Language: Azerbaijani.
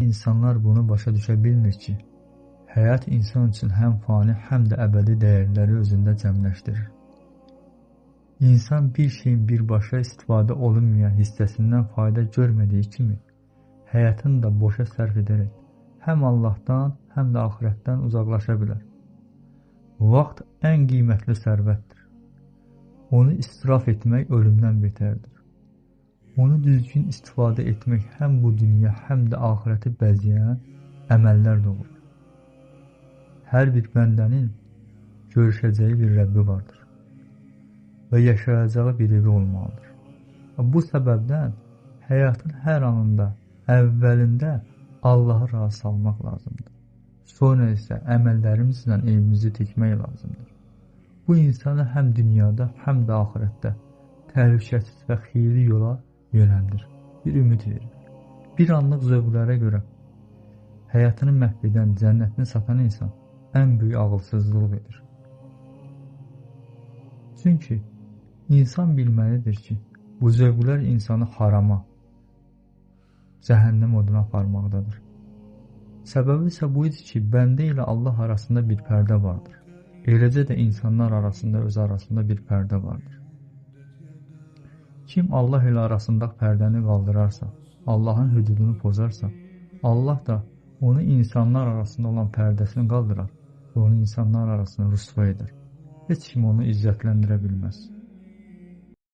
İnsanlar bunu başa düşə bilmir ki, həyat insan üçün həm fani, həm də əbədi dəyərləri özündə cəmləşdirir. İnsan bir şeyin birbaşa istifadə olunmayan hissəsindən fayda görmədiyi kimi, həyatını da boşa sərf edərək həm Allahdan, həm də axirətdən uzaqlaşa bilər. Vaxt ən qiymətli sərvətdir. Onu israf etmək ölümdən betərdir. Onu düzgün istifadə etmək həm bu dünya, həm də axirəti bəzəyən əməllər doğurur. Hər bir bəndənin görüşəcəyi bir Rəbbi vardır və yaşayacağı bir evi olmalıdır. Bu səbəbdən həyatın hər anında, əvvəlində Allahı razı salmaq lazımdır. Sonra isə əməllərimizlə evimizi tikmək lazımdır. Bu insanı həm dünyada, həm də axirətdə təhlükəsiz və xeyirli yola yönəldir, bir ümid verir. Bir anlıq zövqlərə görə həyatını məhv edən, cənnətini satan insan ən böyük ağılsızlıq edir. Çünki insan bilməlidir ki, bu zövqlər insanı harama, cəhənnəm oduna aparmaqdadır. Səbəbi isə bu idi ki, bəndə ilə Allah arasında bir pərdə vardır. Eləcə də insanlar arasında, öz arasında bir pərdə vardır. Kim Allah ilə arasındakı pərdəni qaldırarsa, Allahın hüdudunu pozarsa, Allah da onu insanlar arasında olan pərdəsini qaldırar və onu insanlar arasında rüsva edər. Heç kim onu izzətləndirə bilməz.